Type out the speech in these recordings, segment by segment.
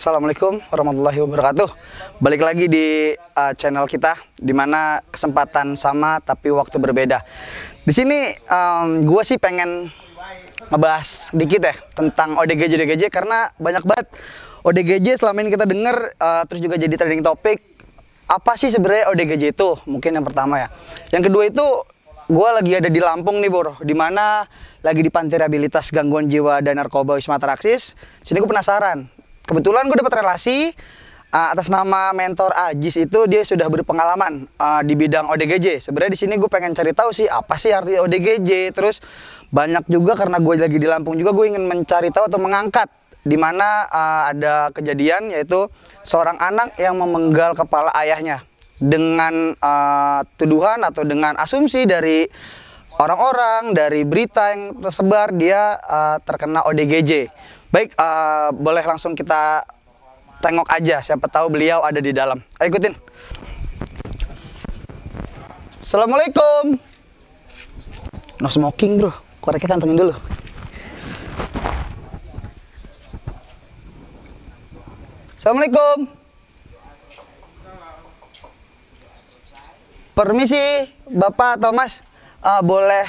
Assalamualaikum warahmatullahi wabarakatuh. Balik lagi di channel kita, dimana kesempatan sama tapi waktu berbeda. Di sini gue sih pengen ngebahas dikit ya tentang ODGJ karena banyak banget ODGJ selama ini kita dengar, terus juga jadi trending topik. Apa sih sebenarnya ODGJ itu? Mungkin yang pertama ya. Yang kedua itu gue lagi ada di Lampung nih bro, dimana lagi di Panti Rehabilitas Gangguan Jiwa dan Narkoba Wisma Atraksis. Sini gue penasaran. Kebetulan gue dapat relasi atas nama mentor Ajis, itu dia sudah berpengalaman di bidang ODGJ. Sebenarnya di sini gue pengen cari tahu sih apa sih arti ODGJ. Terus banyak juga karena gue lagi di Lampung juga, gue ingin mencari tahu atau mengangkat di mana ada kejadian yaitu seorang anak yang memenggal kepala ayahnya dengan tuduhan atau dengan asumsi dari orang-orang, dari berita yang tersebar dia terkena ODGJ. Baik, boleh langsung kita tengok aja, siapa tahu beliau ada di dalam. Ayo ikutin. Assalamualaikum. No smoking bro, koreknya kantongin dulu. Assalamualaikum. Permisi Bapak atau Mas, boleh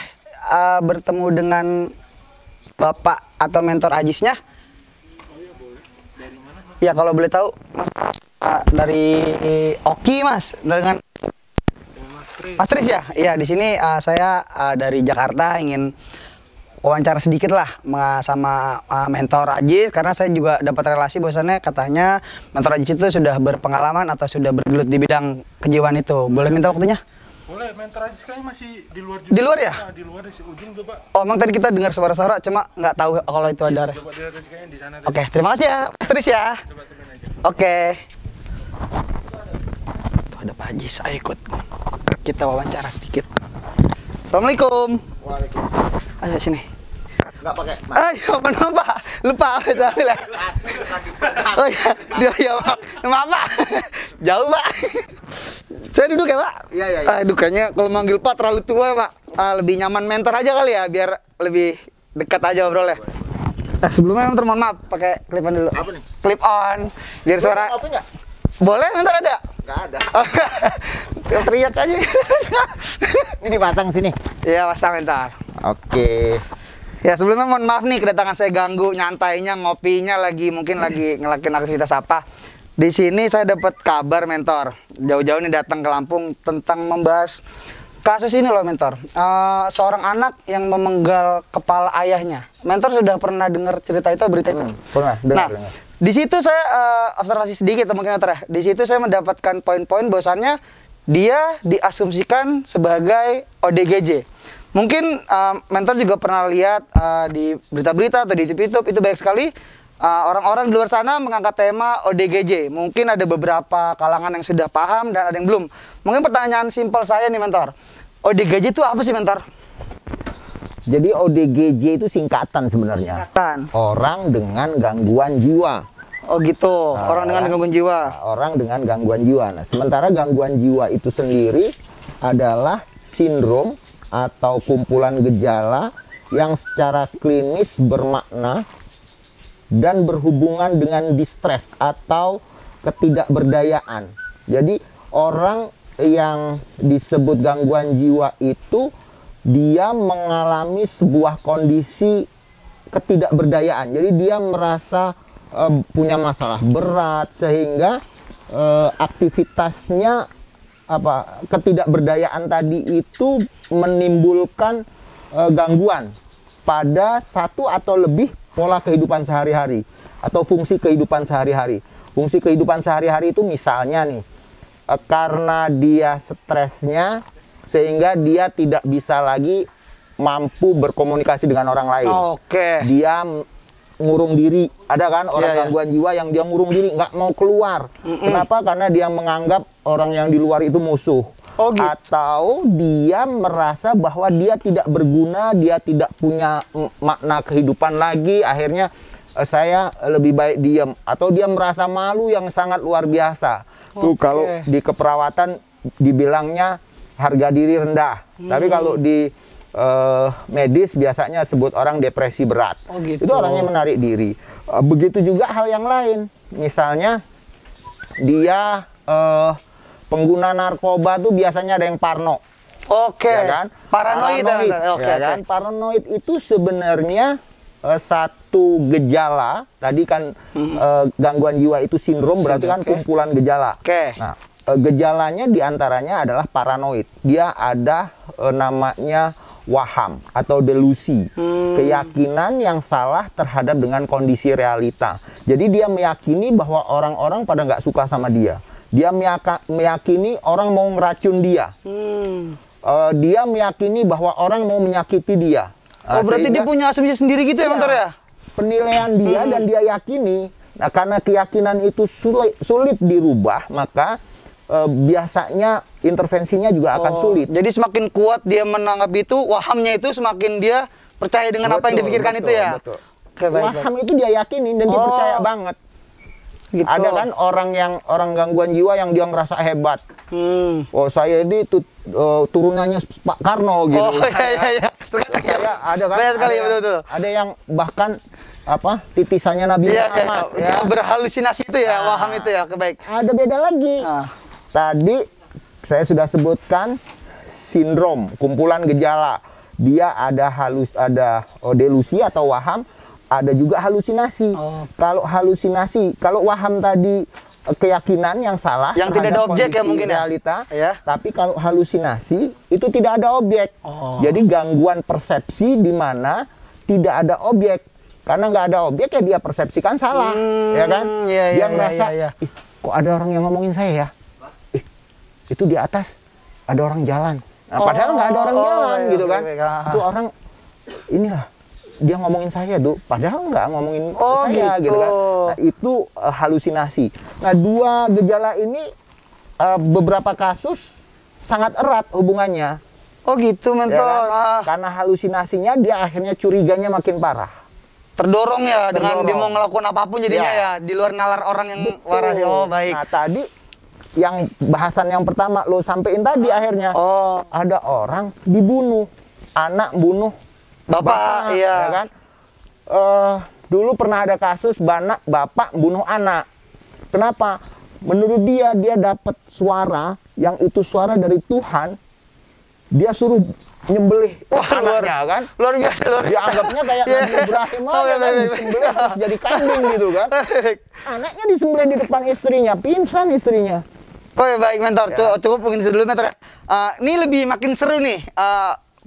bertemu dengan Bapak atau mentor Ajisnya? Ya kalau boleh tahu, Mas, dari Oki Mas, dengan Mas Tris ya? Iya, di sini saya dari Jakarta ingin wawancara sedikit lah sama mentor Ajis, karena saya juga dapat relasi bahwasannya katanya mentor Ajis itu sudah berpengalaman atau sudah bergelut di bidang kejiwaan itu. Boleh minta waktunya? Boleh, mentor Ajis kayaknya masih di luar juga. Di luar ya? Nah, di luar di ujung tuh Pak. Oh, emang tadi kita dengar suara-suara, cuma nggak tahu kalau itu ada. Coba dilihat aja kayaknya di sana. Oke, terima kasih ya, Mas Tris ya. Coba temen aja. Oke. Tuh ada Pak Ajis, ayo ikut. Kita wawancara sedikit. Assalamualaikum. Waalaikumsalam. Ayo sini. Nggak pakai. Ayo, maaf Pak. Lupa, sambil ya. Oh iya, dia maaf Pak. Jauh Pak. Saya duduk ya Pak? Iya. Dukanya kalau manggil Pak terlalu tua Pak. Lebih nyaman mentor aja kali ya, biar lebih dekat aja ngobrolnya. Sebelumnya mentor mohon maaf, pakai clip on dulu. Apa nih? Clip on, biar suara. Kopi nggak? Boleh, mentor ada? Nggak ada. Yang teriak aja. Ini dipasang sini. Iya, pasang mentor. Oke. Ya sebelumnya mohon maaf nih kedatangan saya ganggu nyantainya, ngopinya mungkin lagi ngelakuin aktivitas apa. Di sini saya dapat kabar mentor, jauh-jauh nih datang ke Lampung tentang membahas kasus ini loh mentor. Seorang anak yang memenggal kepala ayahnya. Mentor sudah pernah dengar cerita itu, berita itu? Pernah, dengar. Di situ saya observasi sedikit mungkin mentor ya. Di situ saya mendapatkan poin-poin bahwasannya dia diasumsikan sebagai ODGJ. Mungkin mentor juga pernah lihat di berita-berita atau di YouTube itu banyak sekali orang-orang di luar sana mengangkat tema ODGJ. Mungkin ada beberapa kalangan yang sudah paham dan ada yang belum. Mungkin pertanyaan simpel saya nih mentor, ODGJ itu apa sih mentor? Jadi ODGJ itu singkatan sebenarnya. Singkatan. Orang dengan gangguan jiwa. Oh gitu, orang dengan gangguan jiwa. Orang dengan gangguan jiwa. Nah, sementara gangguan jiwa itu sendiri adalah sindrom atau kumpulan gejala yang secara klinis bermakna dan berhubungan dengan distres atau ketidakberdayaan. Jadi orang yang disebut gangguan jiwa itu dia mengalami sebuah kondisi ketidakberdayaan. Jadi dia merasa punya masalah berat sehingga aktivitasnya ketidakberdayaan tadi itu menimbulkan gangguan pada satu atau lebih pola kehidupan sehari-hari atau fungsi kehidupan sehari-hari. Fungsi kehidupan sehari-hari itu misalnya nih, karena dia stresnya sehingga dia tidak bisa lagi mampu berkomunikasi dengan orang lain. Oke. Dia ngurung diri. Ada kan orang gangguan jiwa yang dia ngurung diri, nggak mau keluar. Kenapa? Karena dia menganggap orang yang di luar itu musuh. Oh, gitu. Atau dia merasa bahwa dia tidak berguna, dia tidak punya makna kehidupan lagi, akhirnya saya lebih baik diam. Atau dia merasa malu yang sangat luar biasa. Tuh kalau di keperawatan dibilangnya harga diri rendah. Tapi kalau di medis biasanya sebut orang depresi berat. Oh, gitu. Itu orangnya menarik diri. Begitu juga hal yang lain. misalnya dia pengguna narkoba tuh biasanya ada yang parno. Oke. Ya kan? Paranoid. Oke, ya kan? Paranoid itu sebenarnya satu gejala. Tadi kan gangguan jiwa itu sindrom, berarti kan kumpulan gejala. Oke. Nah, gejalanya diantaranya adalah paranoid. Dia ada namanya waham atau delusi, keyakinan yang salah terhadap dengan kondisi realita. Jadi dia meyakini bahwa orang-orang pada nggak suka sama dia. Dia meyakini orang mau ngeracun dia. Dia meyakini bahwa orang mau menyakiti dia. Oh, berarti dia punya asumsi sendiri gitu ya, Mentor ya? Penilaian dia dan dia yakini. Nah, karena keyakinan itu sulit dirubah, maka biasanya intervensinya juga akan sulit. Jadi semakin kuat dia menangkap itu, wahamnya itu semakin dia percaya dengan apa yang dipikirkan itu ya? Betul. Oke, baik, waham itu dia yakini dan dia percaya banget. Gitu. Ada kan orang gangguan jiwa yang dia ngerasa hebat. Oh, saya ini turunannya Pak Karno gitu. Oh, iya. Saya ada kan? Betul. Ada yang bahkan apa titisannya Nabi Muhammad ya. Berhalusinasi itu ya, waham itu ya, kebaik. Ada beda lagi. Tadi saya sudah sebutkan sindrom, kumpulan gejala. Dia ada delusi atau waham, ada juga halusinasi. Kalau halusinasi, kalau waham tadi keyakinan yang salah, yang tidak ada objek ya mungkin realita, ya. Tapi kalau halusinasi itu tidak ada objek. Jadi gangguan persepsi di mana tidak ada objek. Karena nggak ada objek ya dia persepsikan salah, ya kan? Dia ngerasa, ih, kok ada orang yang ngomongin saya ya? Itu di atas ada orang jalan. Nah, padahal nggak ada orang jalan gitu kan? Itu orang inilah dia ngomongin saya tuh, padahal nggak ngomongin saya gitu kan? Nah, itu halusinasi. Nah, dua gejala ini beberapa kasus sangat erat hubungannya. Oh gitu, Mentor. Ya kan? Karena halusinasinya dia akhirnya curiganya makin parah. Terdorong ya dengan dia mau ngelakukan apapun jadinya ya di luar nalar orang yang waras. Oh baik. Nah tadi yang bahasan yang pertama lo sampein tadi akhirnya ada orang dibunuh, anak bunuh bapak iya. Ya kan? Dulu pernah ada kasus bapak bunuh anak. Kenapa? Menurut dia dapat suara yang itu suara dari Tuhan. Dia suruh nyembelih anaknya kan? Luar biasa. Dianggapnya kayak Nabi Ibrahim aja kan, disembelih terus jadi kambing gitu kan. Anaknya disembelih di depan istrinya, pingsan istrinya. Oh ya baik, Mentor. Cukup mungkin dulu, Mentor. Ini lebih makin seru nih.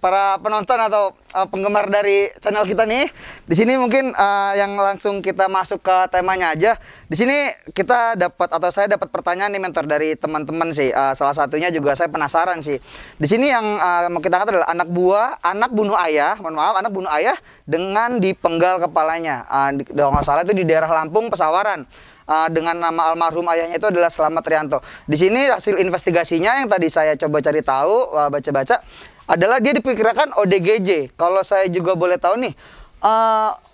Para penonton atau penggemar dari channel kita nih, di sini mungkin yang langsung kita masuk ke temanya aja. Di sini kita dapat atau saya dapat pertanyaan nih, Mentor, dari teman-teman sih. Salah satunya juga saya penasaran sih. Di sini yang mau kita angkat adalah anak bunuh ayah, anak bunuh ayah dengan dipenggal kepalanya. Kalau nggak salah itu di daerah Lampung, Pesawaran. Dengan nama almarhum ayahnya itu adalah Slamet Rianto. Di sini hasil investigasinya yang tadi saya coba cari tahu, baca-baca, adalah dia diperkirakan ODGJ. Kalau saya juga boleh tahu nih,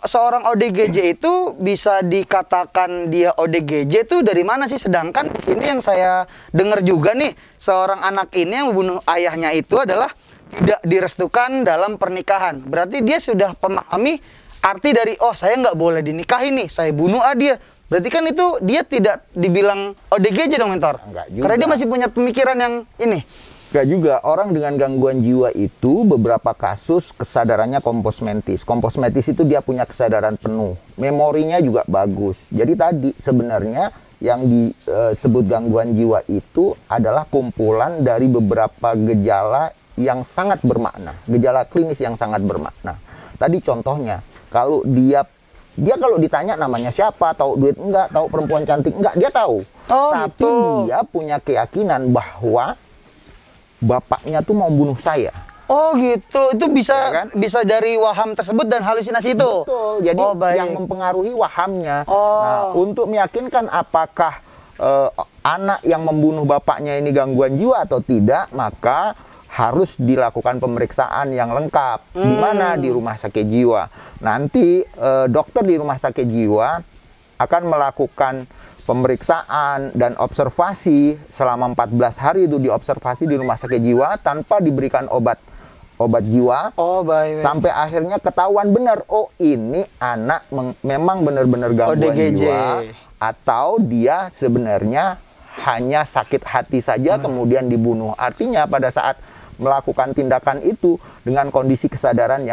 seorang ODGJ itu bisa dikatakan dia ODGJ itu dari mana sih? Sedangkan ini yang saya dengar juga nih, seorang anak ini yang membunuh ayahnya itu adalah tidak direstukan dalam pernikahan. Berarti dia sudah memahami arti dari, oh saya nggak boleh dinikahi nih, saya bunuh dia. Berarti kan itu dia tidak dibilang ODGJ dong, Mentor? Karena dia masih punya pemikiran yang ini. Enggak juga, orang dengan gangguan jiwa itu beberapa kasus kesadarannya komposmentis. Komposmentis itu dia punya kesadaran penuh, memorinya juga bagus. Jadi tadi sebenarnya yang disebut gangguan jiwa itu adalah kumpulan dari beberapa gejala yang sangat bermakna, gejala klinis yang sangat bermakna. Tadi contohnya, kalau dia kalau ditanya namanya siapa, tahu duit enggak, tahu perempuan cantik enggak, dia tahu. Tapi gitu. Dia punya keyakinan bahwa bapaknya tuh mau bunuh saya. Oh gitu, itu bisa ya kan? Bisa dari waham tersebut dan halusinasi itu. Betul, jadi yang mempengaruhi wahamnya. Nah, untuk meyakinkan apakah anak yang membunuh bapaknya ini gangguan jiwa atau tidak, maka harus dilakukan pemeriksaan yang lengkap. Di mana? Di rumah sakit jiwa. Nanti dokter di rumah sakit jiwa akan melakukan pemeriksaan dan observasi selama 14 hari itu diobservasi di rumah sakit jiwa tanpa diberikan obat jiwa. Sampai akhirnya ketahuan benar, oh ini anak memang benar-benar gangguan jiwa atau dia sebenarnya hanya sakit hati saja kemudian dibunuh. Artinya pada saat melakukan tindakan itu dengan kondisi kesadaran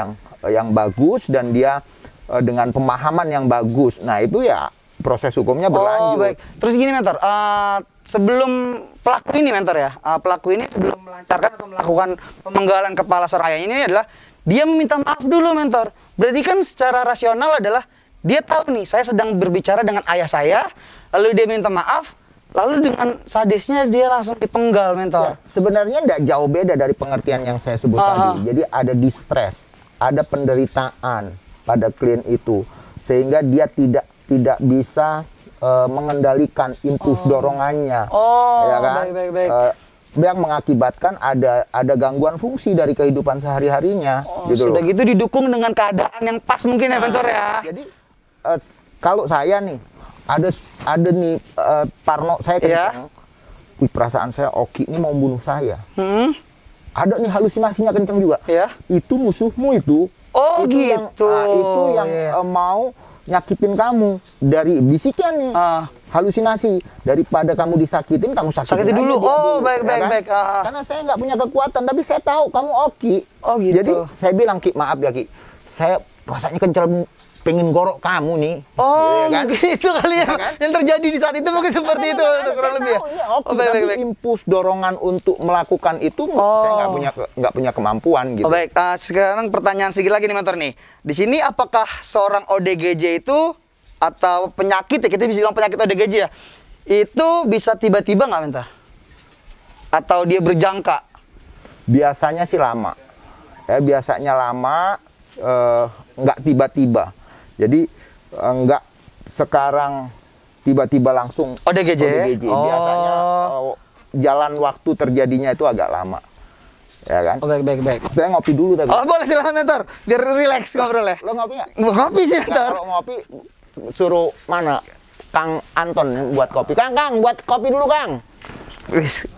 yang bagus dan dia dengan pemahaman yang bagus. Nah, itu ya proses hukumnya berlanjut. Oh, baik. Terus gini, Mentor, sebelum pelaku ini, Mentor ya, pelaku ini sebelum melancarkan atau melakukan pemenggalan kepala seorang ayah ini adalah dia meminta maaf dulu, Mentor. Berarti kan secara rasional adalah dia tahu nih, saya sedang berbicara dengan ayah saya, lalu dia minta maaf, lalu dengan sadisnya dia langsung dipenggal, Mentor. Ya, sebenarnya tidak jauh beda dari pengertian yang saya sebut tadi. Jadi ada distress, ada penderitaan pada klien itu, sehingga dia tidak bisa mengendalikan impuls dorongannya, ya kan? Baik. Yang mengakibatkan ada gangguan fungsi dari kehidupan sehari-harinya, gitu sudah loh. gitu didukung dengan keadaan yang pas mungkin ya, Mentor ya. Jadi kalau saya nih ada nih parno saya kencang, wih, perasaan saya Oki ini mau bunuh saya. Ada nih halusinasinya kencang juga. Itu musuhmu itu. Oh, itu gitu. Itu yang mau nyakitin kamu dari bisikan nih. Halusinasi, daripada kamu disakitin, kamu sakitin aja dulu. dia Oh, dulu, baik. Karena saya nggak punya kekuatan, tapi saya tahu kamu Oki. Oh, gitu. Jadi saya bilang, Ki, maaf ya Ki, saya rasanya kencang pengen gorok kamu nih. Oh, ya kan? mungkin itu kali ya, kan? yang terjadi di saat itu mungkin seperti itu, kurang lebih ya. Tapi impuls dorongan untuk melakukan itu saya nggak punya kemampuan gitu. Baik, sekarang pertanyaan sedikit lagi nih, Mentor nih. Di sini apakah seorang ODGJ itu atau penyakit ya, kita bisa bilang penyakit ODGJ ya, itu bisa tiba-tiba nggak, Mentor? Atau dia berjangka? Biasanya sih lama. Ya, biasanya lama, nggak tiba-tiba. Jadi nggak sekarang tiba-tiba langsung ODGJ. Biasanya jalan waktu terjadinya itu agak lama, ya kan? Oh, baik. Saya ngopi dulu tapi. Oh, boleh, silakan, Mentor, biar rileks ngobrol ya. Lo ngopi nggak? Ngopi sih, Nah, Mentor. kalau ngopi suruh mana? Kang Anton yang buat kopi. Kang, buat kopi dulu, Kang. Wis.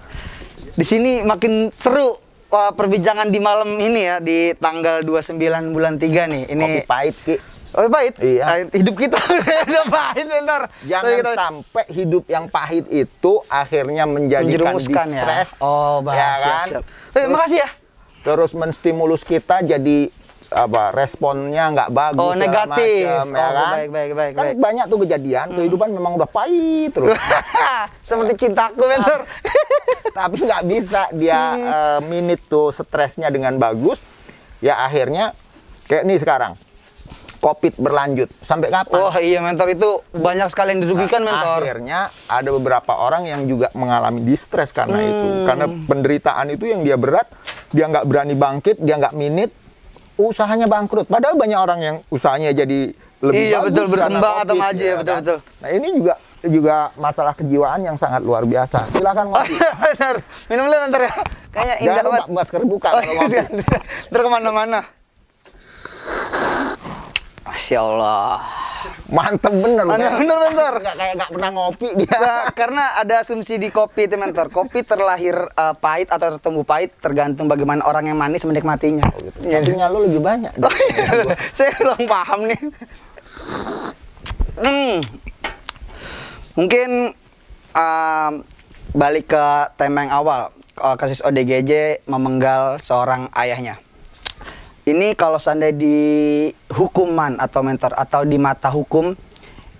Di sini makin seru perbincangan di malam ini ya, di tanggal 29 bulan 3 nih. Ini Kopi pahit, Ki. Oh, pahit? Iya. Hidup kita udah pahit, Bentar. Jangan sampai hidup yang pahit itu akhirnya menjadikan menjerumuskan distres. Ya. Oh, baik. Ya kan? Siap. Makasih ya. Terus menstimulus kita jadi responnya nggak bagus. Oh, negatif. Macam, ya kan? Baik. Kan banyak tuh kejadian, kehidupan memang udah pahit terus. Seperti cintaku, Bentar. Tapi nggak bisa dia minit tuh stresnya dengan bagus. Ya akhirnya kayak nih sekarang. COVID berlanjut sampai kapan? Oh iya, Mentor, itu banyak sekali yang dirugikan, Mentor. Akhirnya ada beberapa orang yang juga mengalami distres karena itu, karena penderitaan itu yang dia berat, dia nggak berani bangkit, dia nggak minit, usahanya bangkrut. Padahal banyak orang yang usahanya jadi lebih bagus, betul, berkembang atau COVID, maju ya, betul. Nah ini juga masalah kejiwaan yang sangat luar biasa. Silakan ngopi. Bentar, minum dulu, Bentar ya. Kayaknya indah Jangan banget. lupa masker buka kalau ngopi. Ntar kemana-mana. Masya Allah. Mantep bener. Bentar. Nggak pernah ngopi dia. Nah, karena ada asumsi di kopi itu, Mentor. Kopi terlahir pahit atau tertumbuh pahit tergantung bagaimana orang yang manis menikmatinya. Kopinya lu lebih banyak. Saya belum paham nih. Mungkin balik ke tema yang awal, kasus ODGJ memenggal seorang ayahnya. Ini kalau seandainya di hukuman atau, Mentor, atau di mata hukum,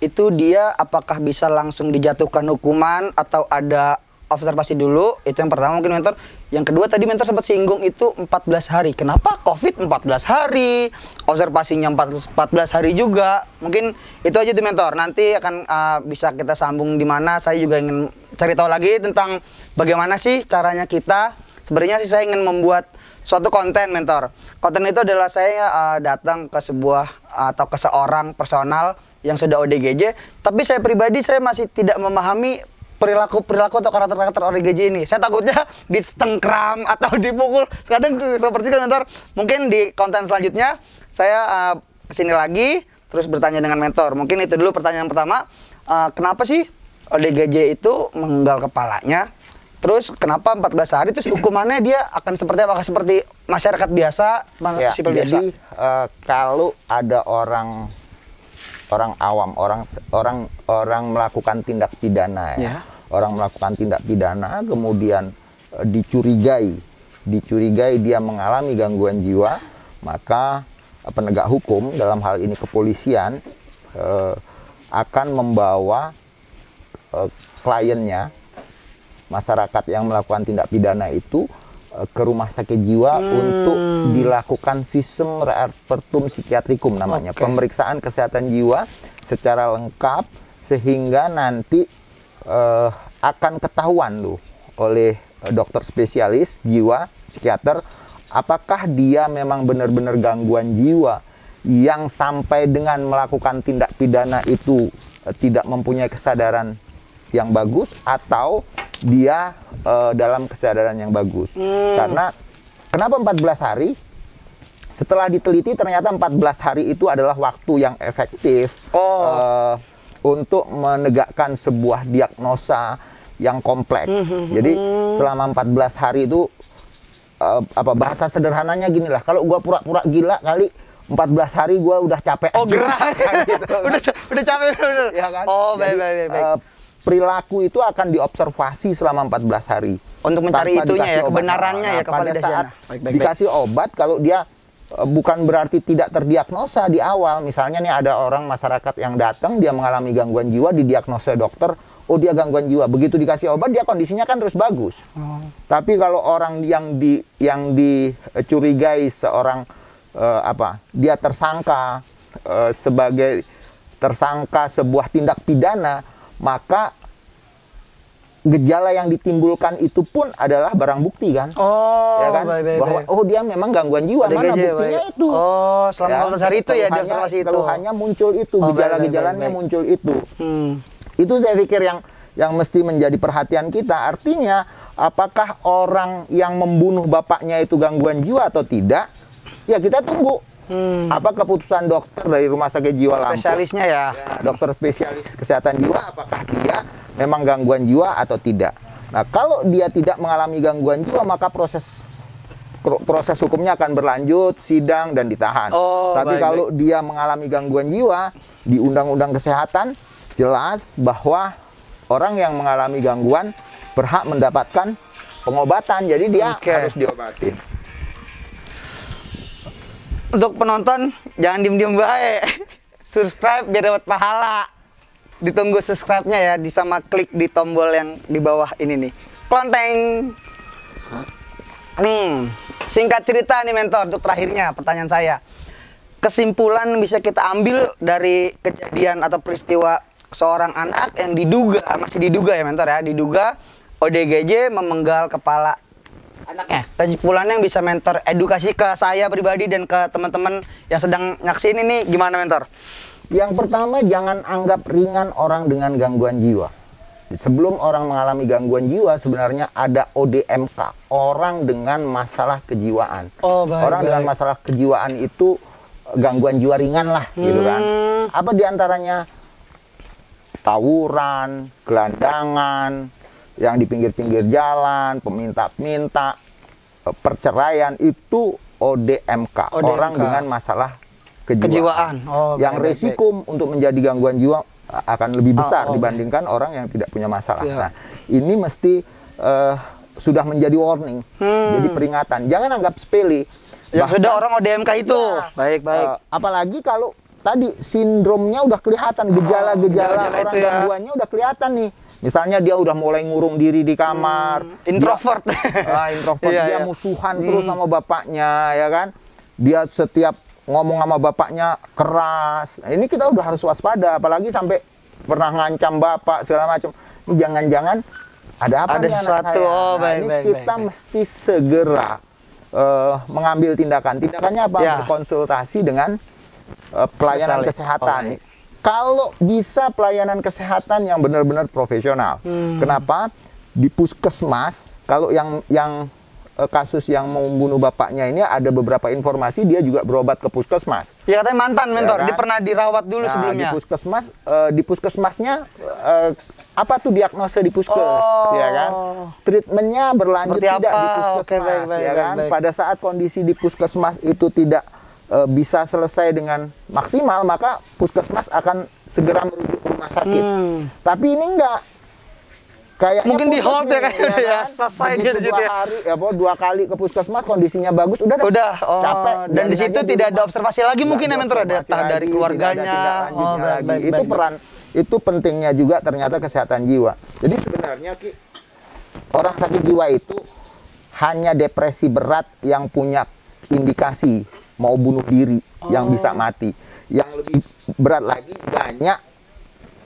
itu dia apakah bisa langsung dijatuhkan hukuman atau ada observasi dulu? Itu yang pertama mungkin, Mentor. Yang kedua tadi Mentor sempat singgung itu 14 hari. Kenapa COVID 14 hari? Observasinya 14 hari juga. Mungkin itu aja tuh, Mentor. Nanti akan bisa kita sambung di mana. Saya juga ingin cari tahu lagi tentang bagaimana sih caranya kita. Sebenarnya sih saya ingin membuat suatu konten, Mentor. Konten itu adalah saya datang ke sebuah atau ke seorang personal yang sudah ODGJ, tapi saya pribadi saya masih tidak memahami perilaku atau karakter ODGJ ini. Saya takutnya dicengkram atau dipukul. Kadang seperti itu, Mentor. Mungkin di konten selanjutnya saya kesini lagi terus bertanya dengan Mentor. Mungkin itu dulu pertanyaan pertama. Kenapa sih ODGJ itu menggal kepalanya? Terus kenapa 14 hari? Terus hukumannya dia akan seperti apa? Apakah seperti masyarakat biasa, Ya, sipil biasa? jadi kalau ada orang orang awam, orang melakukan tindak pidana ya. Orang melakukan tindak pidana kemudian dicurigai dia mengalami gangguan jiwa, maka penegak hukum dalam hal ini kepolisian akan membawa kliennya, masyarakat yang melakukan tindak pidana itu ke rumah sakit jiwa untuk dilakukan visum repertum psikiatrikum namanya, pemeriksaan kesehatan jiwa secara lengkap sehingga nanti akan ketahuan loh oleh dokter spesialis jiwa, psikiater, apakah dia memang benar-benar gangguan jiwa yang sampai dengan melakukan tindak pidana itu tidak mempunyai kesadaran yang bagus, atau dia dalam kesadaran yang bagus. Karena kenapa 14 hari? Setelah diteliti ternyata 14 hari itu adalah waktu yang efektif untuk menegakkan sebuah diagnosa yang kompleks. Jadi selama 14 hari itu bahasa sederhananya gini lah, kalau gua pura-pura gila kali 14 hari gua udah capek. Gerah. Gitu. udah capek bener. Ya kan? Baik. Perilaku itu akan diobservasi selama 14 hari. Untuk mencari tanpa itunya dikasih ya, kebenarannya ya, pada saat Baik. dikasih obat, kalau dia bukan berarti tidak terdiagnosa di awal. Misalnya nih ada orang masyarakat yang datang, dia mengalami gangguan jiwa, didiagnosa dokter, oh dia gangguan jiwa. Begitu dikasih obat, dia kondisinya kan terus bagus. Tapi kalau orang yang dicurigai seorang dia tersangka sebagai tersangka sebuah tindak pidana, maka gejala yang ditimbulkan itu pun adalah barang bukti kan? Ya kan? Bahwa dia memang gangguan jiwa, mana buktinya itu? Selama 14 hari itu ya diobservasi itu. Keluhannya muncul itu, gejala-gejalanya muncul itu. Itu saya pikir yang mesti menjadi perhatian kita. Artinya, apakah orang yang membunuh bapaknya itu gangguan jiwa atau tidak? Ya kita tunggu. Apa keputusan dokter dari Rumah Sakit Jiwa Lampung, spesialisnya ya, dokter spesialis kesehatan jiwa, apakah dia memang gangguan jiwa atau tidak. Nah, kalau dia tidak mengalami gangguan jiwa, maka proses hukumnya akan berlanjut, sidang dan ditahan. Tapi kalau dia mengalami gangguan jiwa, di Undang-Undang Kesehatan jelas bahwa orang yang mengalami gangguan berhak mendapatkan pengobatan, jadi dia harus diobatin. Untuk penonton, jangan diem-diem baik. Subscribe biar dapat pahala. Ditunggu subscribe-nya ya, sama klik di tombol yang di bawah ini nih. Klonteng. Singkat cerita nih mentor, untuk terakhirnya pertanyaan saya. Kesimpulan bisa kita ambil dari kejadian atau peristiwa seorang anak yang masih diduga ya mentor ya, diduga ODGJ memenggal kepala anaknya. Kesimpulannya yang bisa mentor edukasi ke saya pribadi dan ke teman-teman yang sedang nyaksiin ini gimana mentor? Yang pertama, jangan anggap ringan orang dengan gangguan jiwa. Sebelum orang mengalami gangguan jiwa, sebenarnya ada ODMK, orang dengan masalah kejiwaan. Orang dengan masalah kejiwaan itu gangguan jiwa ringan lah, gitu kan. Apa diantaranya? Tawuran, gelandangan, yang di pinggir-pinggir jalan, peminta-minta, perceraian, itu ODMK, orang dengan masalah kejiwaan. Yang resiko untuk menjadi gangguan jiwa akan lebih besar dibandingkan orang yang tidak punya masalah. Nah, ini mesti sudah menjadi warning, jadi peringatan. Jangan anggap sepele. Yang sudah orang ODMK itu. Baik. Apalagi kalau tadi sindromnya udah kelihatan, gejala-gejala orang gangguannya udah kelihatan nih. Misalnya dia udah mulai ngurung diri di kamar, introvert, dia musuhan terus sama bapaknya, ya kan? Dia setiap ngomong sama bapaknya keras. Ini kita udah harus waspada, apalagi sampai pernah ngancam bapak segala macam. Ini jangan-jangan ada apa nih anak saya? Ini kita mesti segera mengambil tindakan. Tindakannya apa? Berkonsultasi dengan pelayanan kesehatan. Kalau bisa pelayanan kesehatan yang benar-benar profesional. Kenapa? Di puskesmas, kalau yang kasus yang membunuh bapaknya ini ada beberapa informasi dia juga berobat ke puskesmas. Ya katanya mantan mentor, dia pernah dirawat dulu sebelumnya. Di puskesmasnya apa tuh diagnosa di puskes, ya kan? Treatmentnya berlanjut tidak di puskesmas, ya kan? Pada saat kondisi di puskesmas itu tidak bisa selesai dengan maksimal, maka puskesmas akan segera merujuk ke rumah sakit. Tapi ini enggak. Kayaknya Mungkin di hold ya nih, kayaknya ya, selesai dia di situ ya. 2 hari, ya 2 kali ke puskesmas kondisinya bagus, udah capek. Dan di biarin situ aja tidak ada rumah. observasi lagi mungkin ya mentor, ada Observasi lagi, dari keluarganya. tidak ada tindak lanjutnya lagi. baik, Itu baik. peran, itu pentingnya juga ternyata kesehatan jiwa. Jadi sebenarnya Ki, orang sakit jiwa itu hanya depresi berat yang punya indikasi mau bunuh diri, yang bisa mati. Yang lebih berat lagi banyak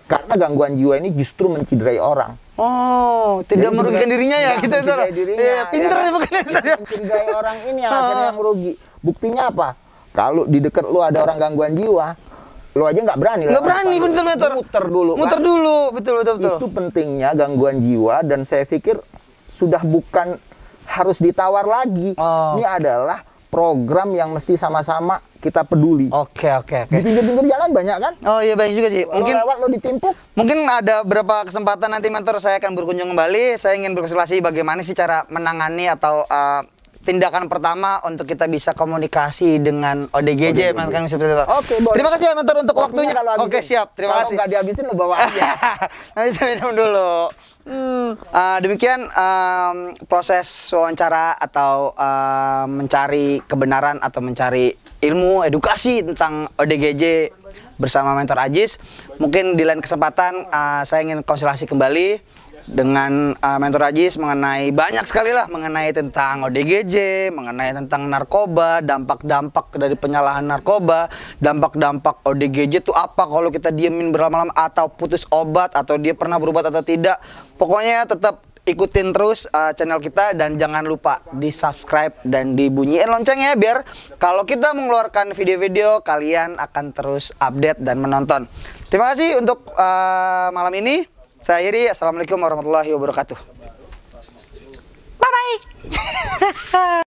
karena gangguan jiwa ini justru menciderai orang. Oh, tidak Jadi merugikan dirinya ya nggak gitu ya. menciderai dirinya, Iya, pinter ya ya kan? bukan ya. Menciderai orang ini yang akhirnya yang merugi. Buktinya apa? Kalau di dekat lu ada orang gangguan jiwa, lu aja nggak berani. Nggak lewat berani, depan lu. betul mentor. Muter dulu. Muter kan? dulu, betul. Itu pentingnya gangguan jiwa, dan saya pikir sudah bukan harus ditawar lagi. Oh. Ini adalah program yang mesti sama-sama kita peduli. Oke. Di pinggir-pinggir jalan banyak kan? Oh iya baik juga sih. Lo lewat lo ditimpuk. Mungkin ada beberapa kesempatan nanti mentor saya akan berkunjung kembali. Saya ingin berkonsultasi bagaimana sih cara menangani atau tindakan pertama untuk kita bisa komunikasi dengan ODGJ, kan seperti itu. Oke, boleh. Terima kasih ya mentor untuk Kopinya waktunya. kalau habisin. Oke, siap. Terima Kalau kasih. nggak dihabisin lo bawa aja. Nanti saya minum dulu. Demikian proses wawancara atau mencari kebenaran atau mencari ilmu edukasi tentang ODGJ bersama mentor Ajis. Mungkin di lain kesempatan saya ingin konsultasi kembali dengan mentor Ajis mengenai banyak sekali lah mengenai tentang ODGJ, mengenai tentang narkoba, dampak-dampak dari penyalahan narkoba, dampak-dampak ODGJ itu apa kalau kita diemin berlama-lama atau putus obat atau dia pernah berobat atau tidak. Pokoknya tetap ikutin terus channel kita dan jangan lupa di subscribe dan dibunyiin loncengnya biar kalau kita mengeluarkan video-video kalian akan terus update dan menonton. Terima kasih untuk malam ini. Saya akhiri. Assalamualaikum warahmatullahi wabarakatuh. Bye bye.